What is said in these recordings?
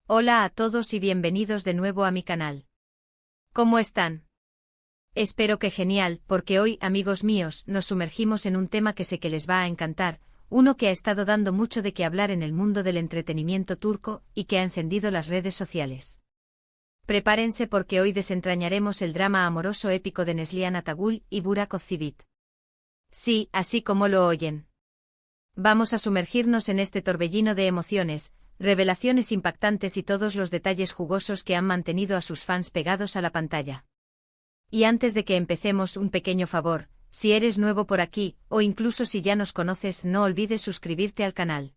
Hola a todos y bienvenidos de nuevo a mi canal. ¿Cómo están? Espero que genial, porque hoy, amigos míos, nos sumergimos en un tema que sé que les va a encantar, uno que ha estado dando mucho de qué hablar en el mundo del entretenimiento turco y que ha encendido las redes sociales. Prepárense porque hoy desentrañaremos el drama amoroso épico de Neslihan Atagul y Burak Özçivit. Sí, así como lo oyen. Vamos a sumergirnos en este torbellino de emociones, revelaciones impactantes y todos los detalles jugosos que han mantenido a sus fans pegados a la pantalla. Y antes de que empecemos, un pequeño favor: si eres nuevo por aquí, o incluso si ya nos conoces, no olvides suscribirte al canal.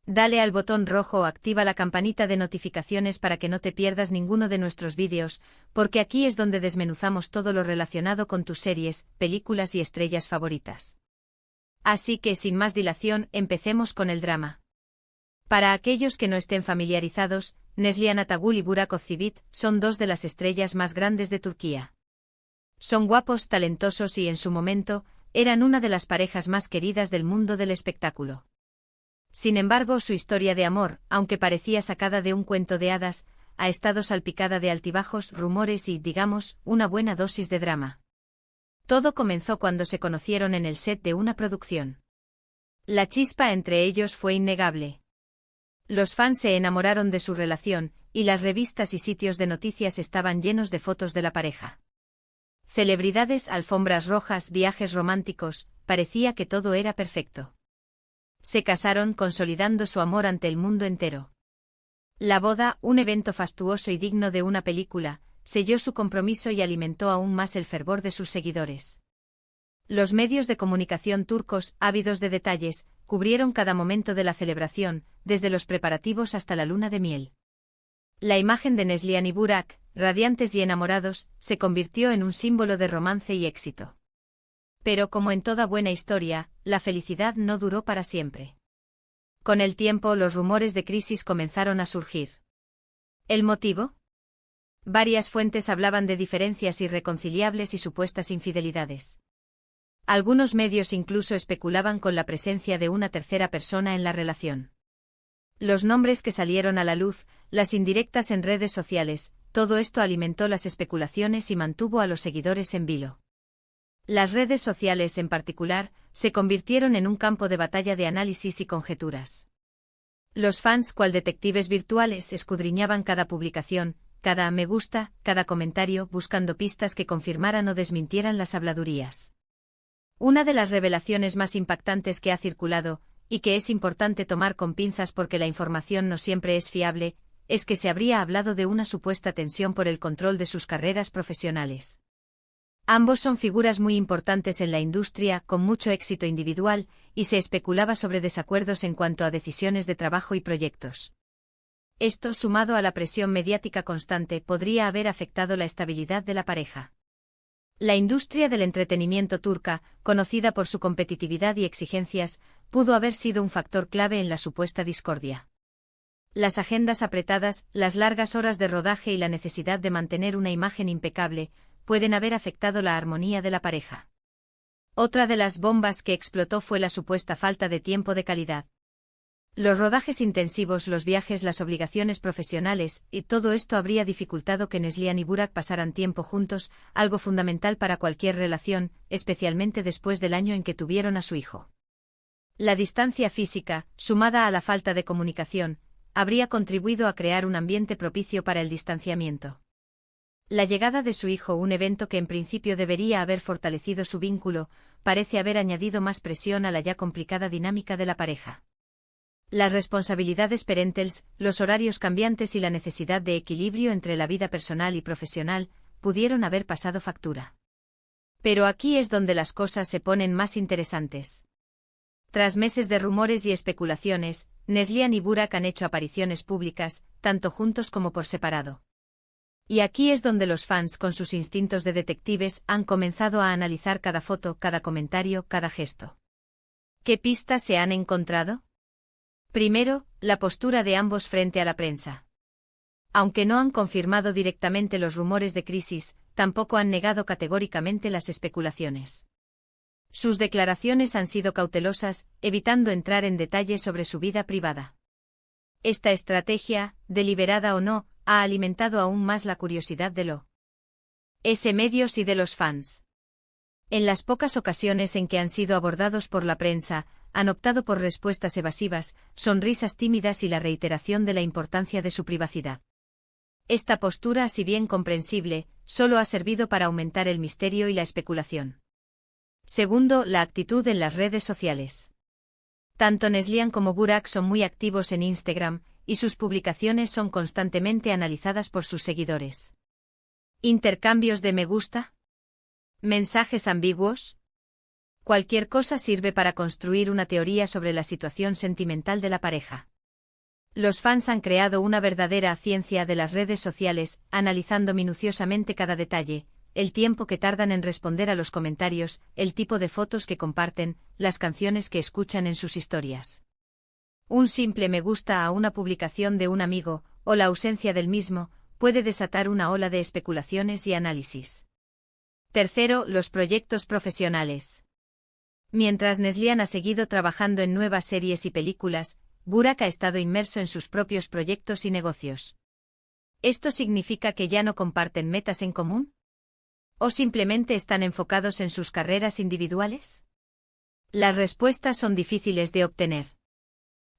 Dale al botón rojo o activa la campanita de notificaciones para que no te pierdas ninguno de nuestros vídeos, porque aquí es donde desmenuzamos todo lo relacionado con tus series, películas y estrellas favoritas. Así que sin más dilación, empecemos con el drama. Para aquellos que no estén familiarizados, Neslihan Atagul y Burak Özçivit son dos de las estrellas más grandes de Turquía. Son guapos, talentosos y en su momento, eran una de las parejas más queridas del mundo del espectáculo. Sin embargo, su historia de amor, aunque parecía sacada de un cuento de hadas, ha estado salpicada de altibajos, rumores y, digamos, una buena dosis de drama. Todo comenzó cuando se conocieron en el set de una producción. La chispa entre ellos fue innegable. Los fans se enamoraron de su relación, y las revistas y sitios de noticias estaban llenos de fotos de la pareja. Celebridades, alfombras rojas, viajes románticos, parecía que todo era perfecto. Se casaron consolidando su amor ante el mundo entero. La boda, un evento fastuoso y digno de una película, selló su compromiso y alimentó aún más el fervor de sus seguidores. Los medios de comunicación turcos, ávidos de detalles, cubrieron cada momento de la celebración, desde los preparativos hasta la luna de miel. La imagen de Neslihan y Burak, radiantes y enamorados, se convirtió en un símbolo de romance y éxito. Pero como en toda buena historia, la felicidad no duró para siempre. Con el tiempo, los rumores de crisis comenzaron a surgir. ¿El motivo? Varias fuentes hablaban de diferencias irreconciliables y supuestas infidelidades. Algunos medios incluso especulaban con la presencia de una tercera persona en la relación. Los nombres que salieron a la luz, las indirectas en redes sociales, todo esto alimentó las especulaciones y mantuvo a los seguidores en vilo. Las redes sociales, en particular, se convirtieron en un campo de batalla de análisis y conjeturas. Los fans, cual detectives virtuales, escudriñaban cada publicación, cada me gusta, cada comentario, buscando pistas que confirmaran o desmintieran las habladurías. Una de las revelaciones más impactantes que ha circulado, y que es importante tomar con pinzas porque la información no siempre es fiable, es que se habría hablado de una supuesta tensión por el control de sus carreras profesionales. Ambos son figuras muy importantes en la industria, con mucho éxito individual, y se especulaba sobre desacuerdos en cuanto a decisiones de trabajo y proyectos. Esto, sumado a la presión mediática constante, podría haber afectado la estabilidad de la pareja. La industria del entretenimiento turca, conocida por su competitividad y exigencias, pudo haber sido un factor clave en la supuesta discordia. Las agendas apretadas, las largas horas de rodaje y la necesidad de mantener una imagen impecable, pueden haber afectado la armonía de la pareja. Otra de las bombas que explotó fue la supuesta falta de tiempo de calidad. Los rodajes intensivos, los viajes, las obligaciones profesionales, y todo esto habría dificultado que Neslihan y Burak pasaran tiempo juntos, algo fundamental para cualquier relación, especialmente después del año en que tuvieron a su hijo. La distancia física, sumada a la falta de comunicación, habría contribuido a crear un ambiente propicio para el distanciamiento. La llegada de su hijo, un evento que en principio debería haber fortalecido su vínculo, parece haber añadido más presión a la ya complicada dinámica de la pareja. Las responsabilidades parentales, los horarios cambiantes y la necesidad de equilibrio entre la vida personal y profesional, pudieron haber pasado factura. Pero aquí es donde las cosas se ponen más interesantes. Tras meses de rumores y especulaciones, Neslihan y Burak han hecho apariciones públicas, tanto juntos como por separado. Y aquí es donde los fans, con sus instintos de detectives, han comenzado a analizar cada foto, cada comentario, cada gesto. ¿Qué pistas se han encontrado? Primero, la postura de ambos frente a la prensa. Aunque no han confirmado directamente los rumores de crisis, tampoco han negado categóricamente las especulaciones. Sus declaraciones han sido cautelosas, evitando entrar en detalles sobre su vida privada. Esta estrategia, deliberada o no, ha alimentado aún más la curiosidad de los medios y de los fans. En las pocas ocasiones en que han sido abordados por la prensa, han optado por respuestas evasivas, sonrisas tímidas y la reiteración de la importancia de su privacidad. Esta postura, si bien comprensible, solo ha servido para aumentar el misterio y la especulación. Segundo, la actitud en las redes sociales. Tanto Neslihan como Burak son muy activos en Instagram, y sus publicaciones son constantemente analizadas por sus seguidores. ¿Intercambios de me gusta? ¿Mensajes ambiguos? Cualquier cosa sirve para construir una teoría sobre la situación sentimental de la pareja. Los fans han creado una verdadera ciencia de las redes sociales, analizando minuciosamente cada detalle, el tiempo que tardan en responder a los comentarios, el tipo de fotos que comparten, las canciones que escuchan en sus historias. Un simple me gusta a una publicación de un amigo, o la ausencia del mismo, puede desatar una ola de especulaciones y análisis. Tercero, los proyectos profesionales. Mientras Neslihan ha seguido trabajando en nuevas series y películas, Burak ha estado inmerso en sus propios proyectos y negocios. ¿Esto significa que ya no comparten metas en común? ¿O simplemente están enfocados en sus carreras individuales? Las respuestas son difíciles de obtener.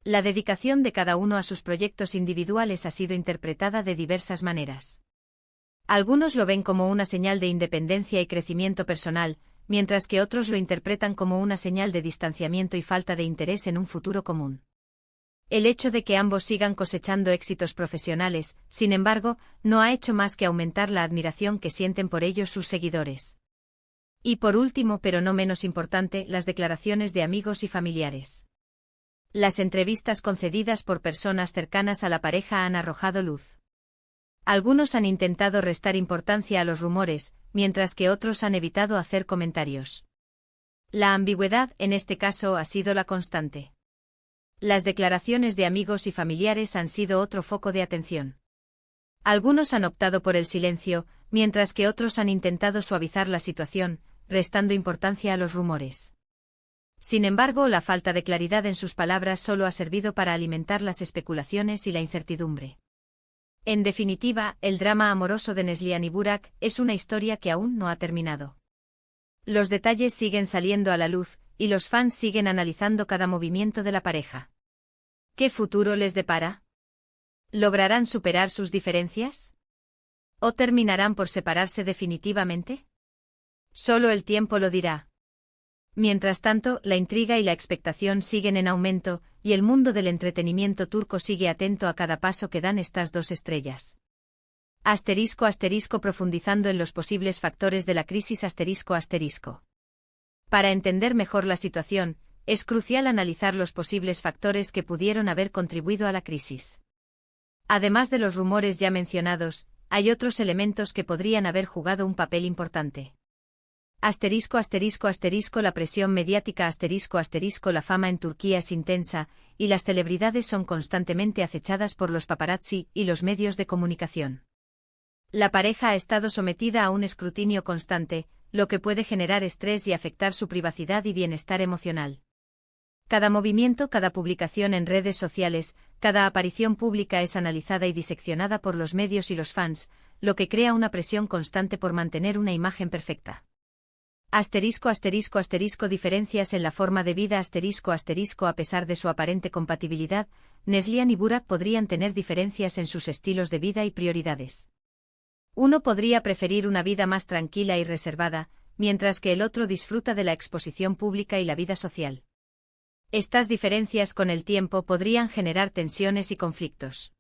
La dedicación de cada uno a sus proyectos individuales ha sido interpretada de diversas maneras. Algunos lo ven como una señal de independencia y crecimiento personal, mientras que otros lo interpretan como una señal de distanciamiento y falta de interés en un futuro común. El hecho de que ambos sigan cosechando éxitos profesionales, sin embargo, no ha hecho más que aumentar la admiración que sienten por ellos sus seguidores. Y por último, pero no menos importante, las declaraciones de amigos y familiares. Las entrevistas concedidas por personas cercanas a la pareja han arrojado luz. Algunos han intentado restar importancia a los rumores, mientras que otros han evitado hacer comentarios. La ambigüedad, en este caso, ha sido la constante. Las declaraciones de amigos y familiares han sido otro foco de atención. Algunos han optado por el silencio, mientras que otros han intentado suavizar la situación, restando importancia a los rumores. Sin embargo, la falta de claridad en sus palabras solo ha servido para alimentar las especulaciones y la incertidumbre. En definitiva, el drama amoroso de Neslihan y Burak es una historia que aún no ha terminado. Los detalles siguen saliendo a la luz, y los fans siguen analizando cada movimiento de la pareja. ¿Qué futuro les depara? ¿Lograrán superar sus diferencias? ¿O terminarán por separarse definitivamente? Solo el tiempo lo dirá. Mientras tanto, la intriga y la expectación siguen en aumento, y el mundo del entretenimiento turco sigue atento a cada paso que dan estas dos estrellas. *** Profundizando en los posibles factores de la crisis ***. Para entender mejor la situación, es crucial analizar los posibles factores que pudieron haber contribuido a la crisis. Además de los rumores ya mencionados, hay otros elementos que podrían haber jugado un papel importante. ******, La presión mediática ****, La fama en Turquía es intensa, y las celebridades son constantemente acechadas por los paparazzi y los medios de comunicación. La pareja ha estado sometida a un escrutinio constante, lo que puede generar estrés y afectar su privacidad y bienestar emocional. Cada movimiento, cada publicación en redes sociales, cada aparición pública es analizada y diseccionada por los medios y los fans, lo que crea una presión constante por mantener una imagen perfecta. Diferencias en la forma de vida A pesar de su aparente compatibilidad, Neslihan y Burak podrían tener diferencias en sus estilos de vida y prioridades. Uno podría preferir una vida más tranquila y reservada, mientras que el otro disfruta de la exposición pública y la vida social. Estas diferencias con el tiempo podrían generar tensiones y conflictos.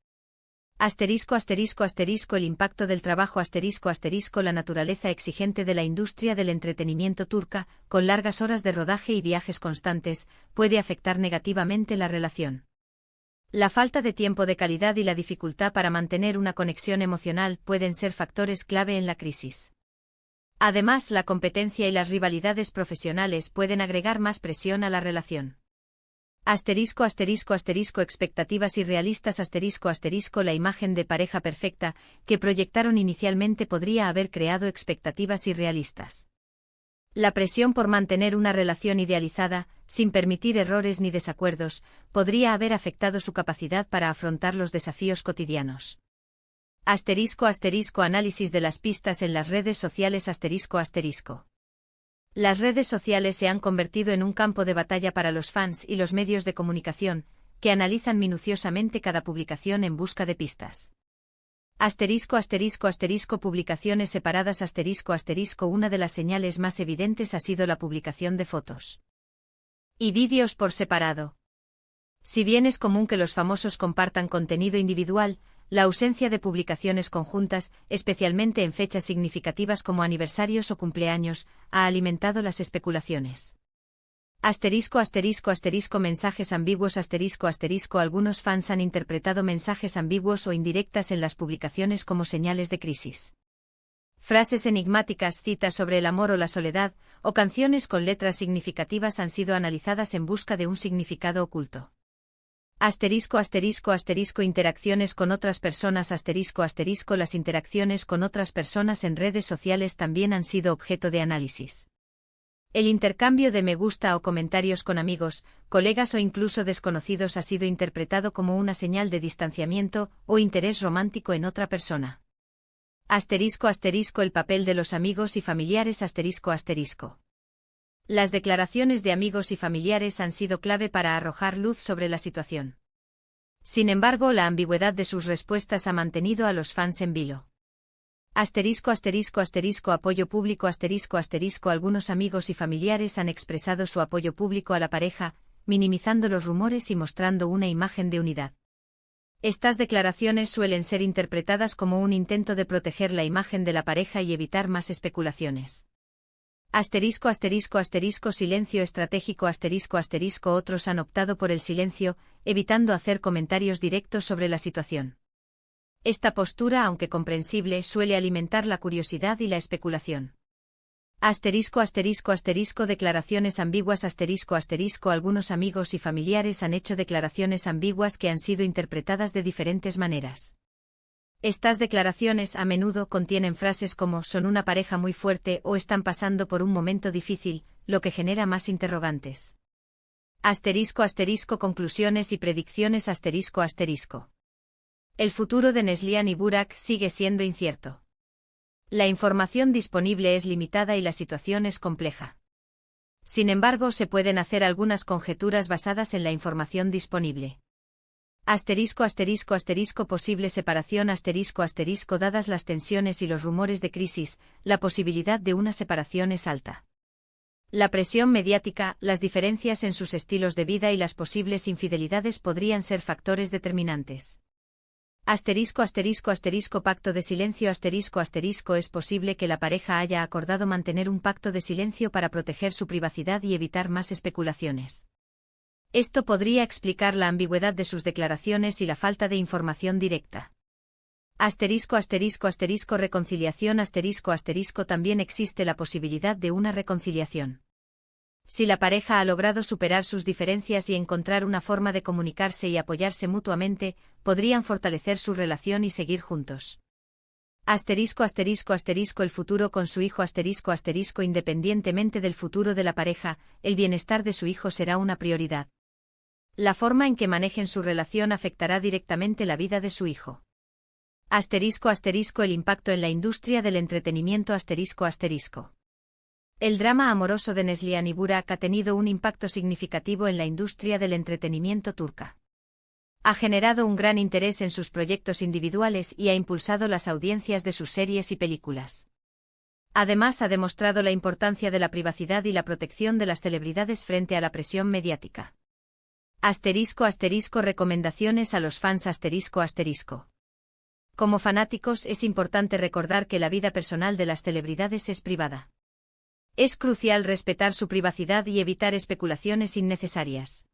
El impacto del trabajo La naturaleza exigente de la industria del entretenimiento turca, con largas horas de rodaje y viajes constantes, puede afectar negativamente la relación. La falta de tiempo de calidad y la dificultad para mantener una conexión emocional pueden ser factores clave en la crisis. Además, la competencia y las rivalidades profesionales pueden agregar más presión a la relación. Expectativas irrealistas La imagen de pareja perfecta que proyectaron inicialmente podría haber creado expectativas irrealistas. La presión por mantener una relación idealizada, sin permitir errores ni desacuerdos, podría haber afectado su capacidad para afrontar los desafíos cotidianos. Análisis de las pistas en las redes sociales. Las redes sociales se han convertido en un campo de batalla para los fans y los medios de comunicación, que analizan minuciosamente cada publicación en busca de pistas. Publicaciones separadas. Una de las señales más evidentes ha sido la publicación de fotos y vídeos por separado. Si bien es común que los famosos compartan contenido individual, la ausencia de publicaciones conjuntas, especialmente en fechas significativas como aniversarios o cumpleaños, ha alimentado las especulaciones. Mensajes ambiguos. Algunos fans han interpretado mensajes ambiguos o indirectas en las publicaciones como señales de crisis. Frases enigmáticas, citas sobre el amor o la soledad, o canciones con letras significativas han sido analizadas en busca de un significado oculto. Interacciones con otras personas. Las interacciones con otras personas en redes sociales también han sido objeto de análisis. El intercambio de me gusta o comentarios con amigos, colegas o incluso desconocidos ha sido interpretado como una señal de distanciamiento o interés romántico en otra persona. El papel de los amigos y familiares. Las declaraciones de amigos y familiares han sido clave para arrojar luz sobre la situación. Sin embargo, la ambigüedad de sus respuestas ha mantenido a los fans en vilo. Apoyo público. Algunos amigos y familiares han expresado su apoyo público a la pareja, minimizando los rumores y mostrando una imagen de unidad. Estas declaraciones suelen ser interpretadas como un intento de proteger la imagen de la pareja y evitar más especulaciones. Silencio estratégico. Otros han optado por el silencio, evitando hacer comentarios directos sobre la situación. Esta postura, aunque comprensible, suele alimentar la curiosidad y la especulación. Declaraciones ambiguas. Algunos amigos y familiares han hecho declaraciones ambiguas que han sido interpretadas de diferentes maneras. Estas declaraciones a menudo contienen frases como «son una pareja muy fuerte» o «están pasando por un momento difícil», lo que genera más interrogantes. Conclusiones y predicciones. El futuro de Neslihan y Burak sigue siendo incierto. La información disponible es limitada y la situación es compleja. Sin embargo, se pueden hacer algunas conjeturas basadas en la información disponible. Posible separación. Dadas las tensiones y los rumores de crisis, la posibilidad de una separación es alta. La presión mediática, las diferencias en sus estilos de vida y las posibles infidelidades podrían ser factores determinantes. Pacto de silencio. Es posible que la pareja haya acordado mantener un pacto de silencio para proteger su privacidad y evitar más especulaciones. Esto podría explicar la ambigüedad de sus declaraciones y la falta de información directa. Reconciliación. También existe la posibilidad de una reconciliación. Si la pareja ha logrado superar sus diferencias y encontrar una forma de comunicarse y apoyarse mutuamente, podrían fortalecer su relación y seguir juntos. El futuro con su hijo. Independientemente del futuro de la pareja, el bienestar de su hijo será una prioridad. La forma en que manejen su relación afectará directamente la vida de su hijo. El impacto en la industria del entretenimiento. El drama amoroso de Neslihan y Burak ha tenido un impacto significativo en la industria del entretenimiento turca. Ha generado un gran interés en sus proyectos individuales y ha impulsado las audiencias de sus series y películas. Además, ha demostrado la importancia de la privacidad y la protección de las celebridades frente a la presión mediática. Recomendaciones a los fans. Como fanáticos, es importante recordar que la vida personal de las celebridades es privada. Es crucial respetar su privacidad y evitar especulaciones innecesarias.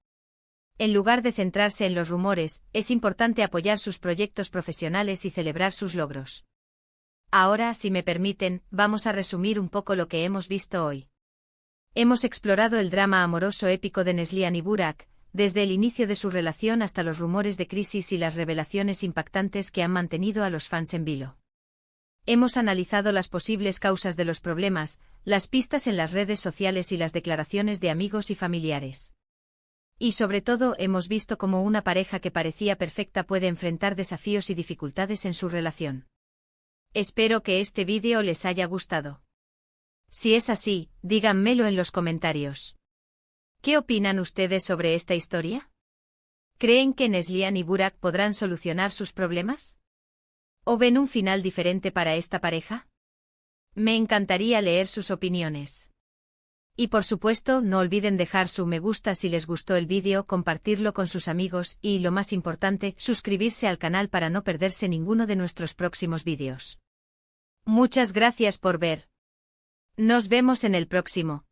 En lugar de centrarse en los rumores, es importante apoyar sus proyectos profesionales y celebrar sus logros. Ahora, si me permiten, vamos a resumir un poco lo que hemos visto hoy. Hemos explorado el drama amoroso épico de Neslihan y Burak, desde el inicio de su relación hasta los rumores de crisis y las revelaciones impactantes que han mantenido a los fans en vilo. Hemos analizado las posibles causas de los problemas, las pistas en las redes sociales y las declaraciones de amigos y familiares. Y sobre todo hemos visto cómo una pareja que parecía perfecta puede enfrentar desafíos y dificultades en su relación. Espero que este vídeo les haya gustado. Si es así, díganmelo en los comentarios. ¿Qué opinan ustedes sobre esta historia? ¿Creen que Neslihan y Burak podrán solucionar sus problemas? ¿O ven un final diferente para esta pareja? Me encantaría leer sus opiniones. Y por supuesto, no olviden dejar su me gusta si les gustó el vídeo, compartirlo con sus amigos y, lo más importante, suscribirse al canal para no perderse ninguno de nuestros próximos vídeos. Muchas gracias por ver. Nos vemos en el próximo.